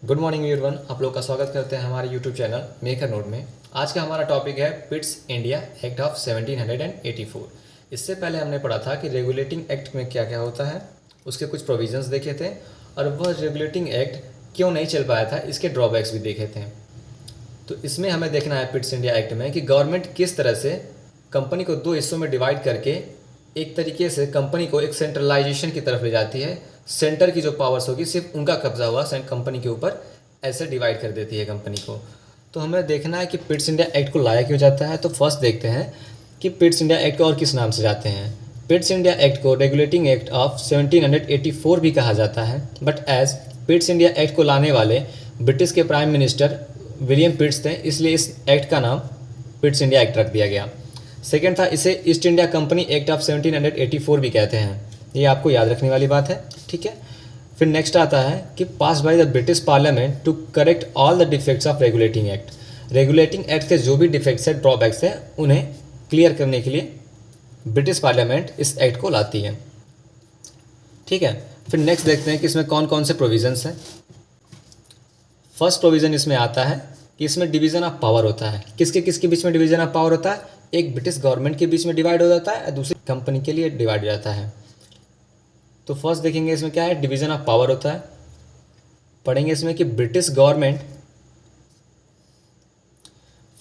Good morning everyone, आप लोग का स्वागत करते हैं हमारे यूट्यूब चैनल मेकर नोट में। आज का हमारा टॉपिक है पिट्स इंडिया एक्ट ऑफ 1784। इससे पहले हमने पढ़ा था कि रेगुलेटिंग एक्ट में क्या क्या होता है, उसके कुछ प्रोविजंस देखे थे और वह रेगुलेटिंग एक्ट क्यों नहीं चल पाया था, इसके ड्रॉबैक्स भी देखे थे। तो इसमें हमें देखना है पिट्स इंडिया एक्ट में कि गवर्नमेंट किस तरह से कंपनी को दो हिस्सों में डिवाइड करके एक तरीके से कंपनी को एक सेंट्रलाइजेशन की तरफ ले जाती है। सेंटर की जो पावर्स होगी सिर्फ उनका कब्जा हुआ कंपनी के ऊपर, ऐसे डिवाइड कर देती है कंपनी को। तो हमें देखना है कि पिट्स इंडिया एक्ट को लाया क्यों जाता है। तो फर्स्ट देखते हैं कि पिट्स इंडिया एक्ट को और किस नाम से जाते हैं। पिट्स इंडिया एक्ट को रेगुलेटिंग एक्ट ऑफ 1784 भी कहा जाता है, but as Pitt's India act को लाने वाले ब्रिटिश के प्राइम मिनिस्टर विलियम पिट्स थे, इसलिए इस एक्ट का नाम पिट्स इंडिया एक्ट रख दिया गया। सेकेंड था, इसे east India company act of 1784 भी कहते हैं। ये आपको याद रखने वाली बात है, ठीक है। फिर नेक्स्ट आता है कि pass by the British parliament to correct all the defects of regulating act. Regulating act के जो भी डिफेक्ट्स है, ड्रॉबैक्स है, उन्हें क्लियर करने के लिए ब्रिटिश पार्लियामेंट इस एक्ट को लाती है, ठीक है। फिर नेक्स्ट देखते हैं कि इसमें कौन कौन से प्रोविजंस हैं। फर्स्ट प्रोविज़न इसमें आता है कि इसमें डिवीज़न ऑफ पावर होता है। किसके किसके बीच में डिवीज़न ऑफ पावर होता है? एक ब्रिटिश गवर्नमेंट के बीच में डिवाइड हो जाता है और दूसरी कंपनी के लिए डिवाइड हो जाता है। तो फर्स्ट देखेंगे इसमें क्या है, डिवीज़न ऑफ पावर होता है। पढ़ेंगे इसमें कि ब्रिटिश गवर्नमेंट,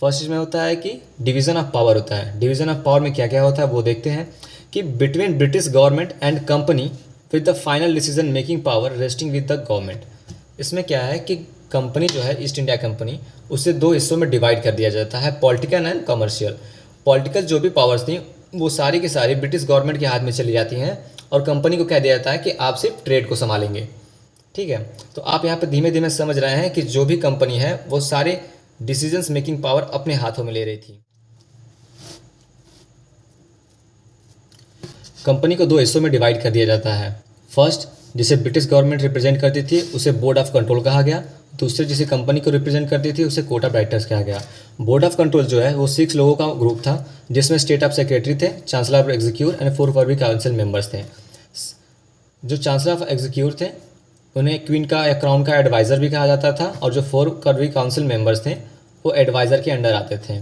फर्स्ट इसमें होता है कि डिवीज़न ऑफ पावर होता है। डिवीज़न ऑफ पावर में क्या क्या होता है वो देखते हैं कि between British government and company with the final decision making power resting with the government. इसमें क्या है कि कंपनी जो है ईस्ट इंडिया कंपनी, उसे दो हिस्सों में डिवाइड कर दिया जाता है, पॉलिटिकल एंड कमर्शियल। पॉलिटिकल जो भी पावर्स थी वो सारी की सारी ब्रिटिश गवर्नमेंट के हाथ में चली जाती हैं और कंपनी को कह दिया जाता है कि आप सिर्फ ट्रेड को संभालेंगे, ठीक है। तो आप यहाँ पे धीमे धीमे समझ रहे हैं कि जो भी कंपनी है वो सारे डिसीजंस मेकिंग पावर अपने हाथों में ले रही थी। कंपनी को दो हिस्सों में डिवाइड कर दिया जाता है। फर्स्ट, जिसे ब्रिटिश गवर्नमेंट रिप्रेजेंट करती थी उसे बोर्ड ऑफ कंट्रोल कहा गया। दूसरे, जिसे कंपनी को रिप्रेजेंट करती थी उसे कोर्ट ऑफ डायरेक्टर्स कहा गया। बोर्ड ऑफ कंट्रोल जो है वो 6 लोगों का ग्रुप था, जिसमें स्टेट ऑफ सेक्रेटरी थे, chancellor of executive and 4 privy council members थे। जो चांसलर ऑफ एग्जीक्यूटिव थे उन्हें क्वीन का या क्राउन का एडवाइज़र भी कहा जाता था, और जो 4 प्रिवी काउंसिल मेंबर्स थे वो एडवाइज़र के अंडर आते थे।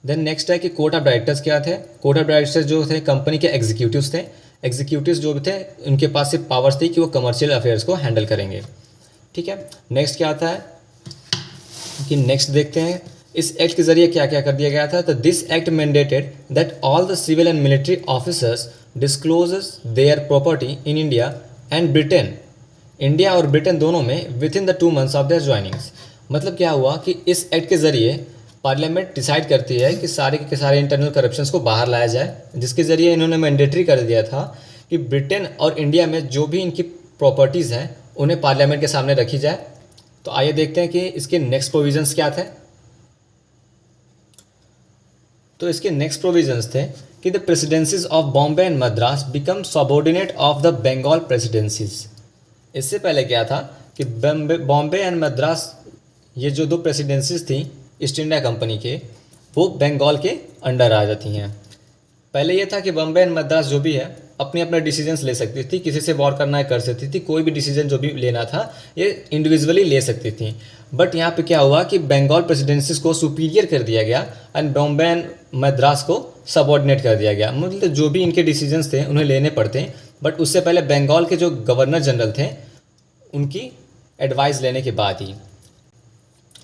देन नेक्स्ट है कि कोर्ट ऑफ डायरेक्टर्स क्या थे। कोर्ट ऑफ डायरेक्टर्स जो थे कंपनी के एग्जीक्यूटिव्स थे। एग्जीक्यूटिव्स जो भी थे उनके पास सिर्फ पावर्स थी कि वो कमर्शियल अफेयर्स को हैंडल करेंगे, ठीक है। नेक्स्ट क्या आता है कि नेक्स्ट देखते हैं इस एक्ट के जरिए क्या क्या कर दिया गया था। तो this act mandated that all the civil and military officers disclosures their property in India and Britain. India और ब्रिटेन दोनों में within the 2 months of their joinings. मतलब क्या हुआ कि इस एक्ट के ज़रिए पार्लियामेंट डिसाइड करती है कि सारे के सारे इंटरनल करप्शंस को बाहर लाया जाए, जिसके ज़रिए इन्होंने मैंडेटरी कर दिया था कि ब्रिटेन और इंडिया में जो भी इनकी प्रॉपर्टीज़ हैं उन्हें पार्लियामेंट के सामने रखी जाए। तो आइए देखते हैं कि इसके नेक्स्ट प्रोविजंस क्या थे। तो इसके नेक्स्ट प्रोविजंस थे कि the presidencies of Bombay and Madras become subordinate of the Bengal presidencies. इससे पहले क्या था कि बॉम्बे एंड मद्रास, ये जो 2 प्रेसिडेंसीज थी ईस्ट इंडिया कंपनी के, वो बंगाल के अंडर आ जाती हैं। पहले ये था कि बॉम्बे एंड मद्रास जो भी है अपने अपने डिसीजंस ले सकती थी, किसी से वॉर करना है कर सकती थी, कोई भी डिसीजन जो भी लेना था ये इंडिविजुअली ले सकती थी। बट यहाँ पे क्या हुआ कि बंगाल प्रेसिडेंसीज को सुपीरियर कर दिया गया एंड बॉम्बे एंड मद्रास को सबऑर्डिनेट कर दिया गया। मतलब जो भी इनके डिसीजंस थे उन्हें लेने पड़ते, बट उससे पहले बंगाल के जो गवर्नर जनरल थे उनकी एडवाइस लेने के बाद ही।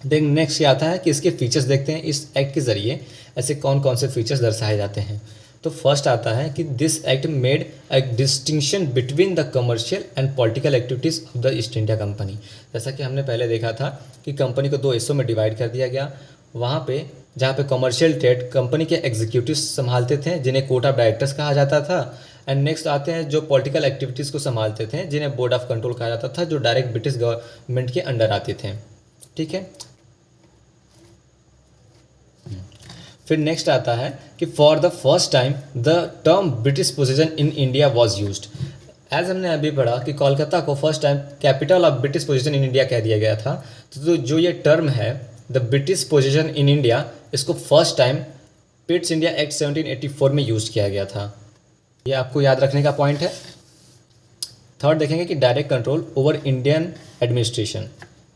देन नेक्स्ट क्या आता है कि इसके फीचर्स देखते हैं। इस एक्ट के ज़रिए ऐसे कौन कौन से फीचर्स दर्शाए जाते हैं। तो फर्स्ट आता है कि this act made a distinction between the commercial and political activities of the east India company. जैसा कि हमने पहले देखा था कि कंपनी को 2 हिस्सों में डिवाइड कर दिया गया। वहाँ पे जहाँ पे कमर्शियल ट्रेड कंपनी के एग्जीक्यूटिव्स संभालते थे, जिन्हें कोर्ट ऑफ डायरेक्टर्स कहा जाता था। एंड नेक्स्ट आते हैं जो पॉलिटिकल एक्टिविटीज़ को संभालते थे, जिन्हें बोर्ड ऑफ कंट्रोल कहा जाता था, जो डायरेक्ट ब्रिटिश गवर्नमेंट के अंडर आते थे, ठीक है। फिर नेक्स्ट आता है कि for the first time the term British position in India was used. As हमने अभी पढ़ा कि कोलकाता को first time capital of British position in India कह दिया गया था। तो जो ये टर्म है the British position in India, इसको first time Pitt's India act 1784 में यूज किया गया था। ये आपको याद रखने का पॉइंट है। थर्ड देखेंगे कि direct control over Indian administration.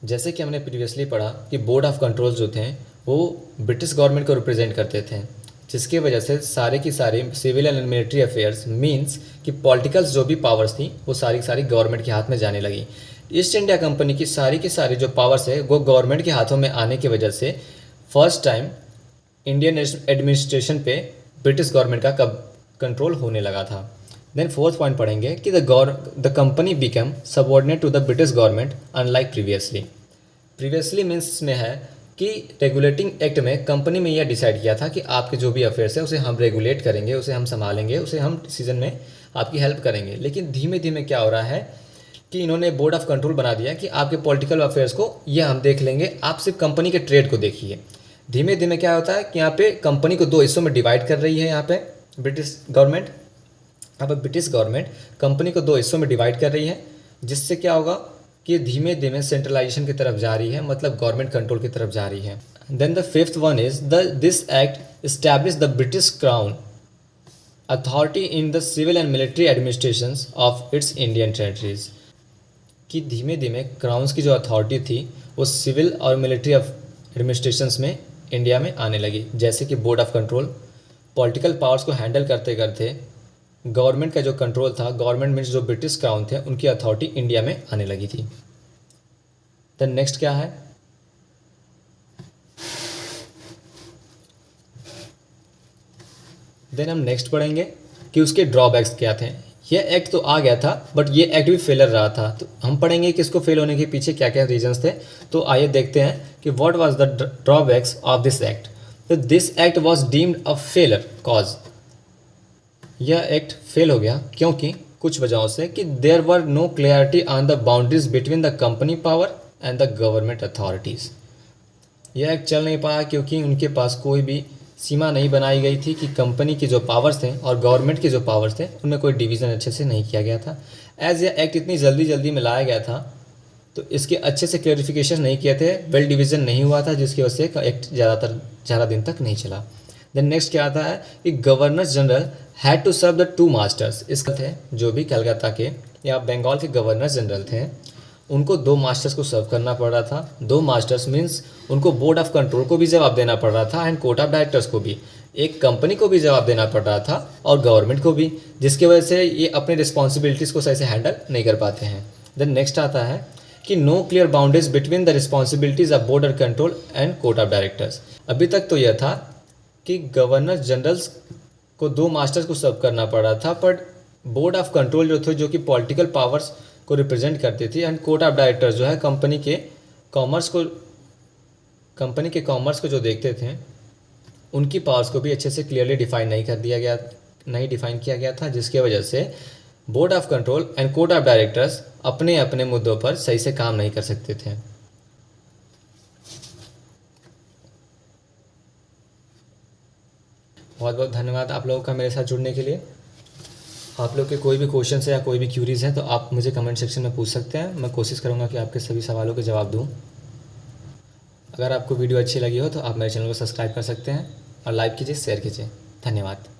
जैसे कि हमने प्रीवियसली पढ़ा कि बोर्ड ऑफ कंट्रोल जो थे वो ब्रिटिश गवर्नमेंट को रिप्रेजेंट करते थे, जिसकी वजह से सारे की सारी civil and military affairs means कि पॉलिटिकल्स जो भी पावर्स थी वो सारी की सारी गवर्नमेंट के हाथ में जाने लगी। ईस्ट इंडिया कंपनी की सारी जो पावर्स है वो गवर्नमेंट के हाथों में आने की वजह से फर्स्ट टाइम इंडियन एडमिनिस्ट्रेशन पे ब्रिटिश गवर्नमेंट का कंट्रोल होने लगा था। देन फोर्थ पॉइंट पढ़ेंगे कि the company become subordinate to the British government unlike previously means में है कि रेगुलेटिंग एक्ट में कंपनी में यह डिसाइड किया था कि आपके जो भी अफेयर्स है उसे हम रेगुलेट करेंगे, उसे हम संभालेंगे, उसे हम डिसीजन में आपकी हेल्प करेंगे। लेकिन धीमे धीमे क्या हो रहा है कि इन्होंने बोर्ड ऑफ कंट्रोल बना दिया कि आपके पॉलिटिकल अफेयर्स को ये हम देख लेंगे, आप सिर्फ कंपनी के ट्रेड को देखिए। धीमे धीमे क्या होता है कि यहाँ पे कंपनी को दो हिस्सों में डिवाइड कर रही है। यहाँ पे ब्रिटिश गवर्नमेंट कंपनी को दो हिस्सों में डिवाइड कर रही है, जिससे क्या होगा कि धीमे धीमे सेंट्रलाइजेशन की तरफ जा रही है, मतलब गवर्नमेंट कंट्रोल की तरफ जा रही है। Then the fifth one is this act establish the British crown authority in the civil and military administration of its Indian territories. कि धीमे धीमे क्राउन्स की जो अथॉरिटी थी वो सिविल और मिलिट्री एडमिनिस्ट्रेशंस में इंडिया में आने लगी, जैसे कि board of control political powers को हैंडल करते करते गवर्नमेंट का जो कंट्रोल था, गवर्नमेंट में जो ब्रिटिश क्राउन थे उनकी अथॉरिटी इंडिया में आने लगी थी। देन नेक्स्ट क्या है, देन हम नेक्स्ट पढ़ेंगे कि उसके ड्रॉबैक्स क्या थे। यह एक्ट तो आ गया था बट ये एक्ट भी फेलर रहा था, तो हम पढ़ेंगे कि इसको फेल होने के पीछे क्या क्या रीजंस थे। तो आइए देखते हैं कि what was the drawbacks of this act. तो this act was deemed a failure cause, यह एक्ट फेल हो गया क्योंकि कुछ वजहों से कि there were no clarity on the boundaries between the company power and the government authorities. यह एक्ट चल नहीं पाया क्योंकि उनके पास कोई भी सीमा नहीं बनाई गई थी कि कंपनी की जो पावर्स थे और गवर्नमेंट के जो पावर्स थे उनमें कोई डिवीज़न अच्छे से नहीं किया गया था। एज यह एक्ट इतनी जल्दी में लाया गया था तो इसके अच्छे से क्लैरिफिकेशन नहीं किए थे, वेल डिवीज़न नहीं हुआ था, जिसकी वजह से एक्ट ज़्यादा दिन तक नहीं चला। देन नेक्स्ट क्या आता है कि governor general had to serve the two masters. इसका थे जो भी कलकत्ता के या बंगाल के गवर्नर जनरल थे उनको दो मास्टर्स को सर्व करना पड़ रहा था। दो मास्टर्स मीन्स उनको बोर्ड ऑफ कंट्रोल को भी जवाब देना पड़ रहा था एंड कोर्ट ऑफ डायरेक्टर्स को भी, एक कंपनी को भी जवाब देना पड़ रहा था और गवर्नमेंट को भी, जिसकी वजह से ये अपने रिस्पॉन्सिबिलिटीज़ को सही से हैंडल नहीं कर पाते हैं। देन नेक्स्ट आता है कि no clear boundaries between the responsibilities of board of control and court of directors. अभी तक तो यह था कि गवर्नर जनरल्स को दो मास्टर्स को सर्व करना पड़ रहा था, बट बोर्ड ऑफ कंट्रोल जो थे जो कि पॉलिटिकल पावर्स को रिप्रेजेंट करती थी एंड कोर्ट ऑफ डायरेक्टर्स जो है कंपनी के कॉमर्स को जो देखते थे उनकी पावर्स को भी अच्छे से क्लियरली डिफाइन नहीं डिफाइन किया गया था, जिसकी वजह से board of control and court of directors अपने अपने मुद्दों पर सही से काम नहीं कर सकते थे। बहुत बहुत धन्यवाद आप लोगों का मेरे साथ जुड़ने के लिए। आप लोग के कोई भी क्वेश्चन है या कोई भी क्यूरीज हैं तो आप मुझे कमेंट सेक्शन में पूछ सकते हैं, मैं कोशिश करूंगा कि आपके सभी सवालों के जवाब दूं। अगर आपको वीडियो अच्छी लगी हो तो आप मेरे चैनल को सब्सक्राइब कर सकते हैं और लाइक कीजिए, शेयर कीजिए। धन्यवाद।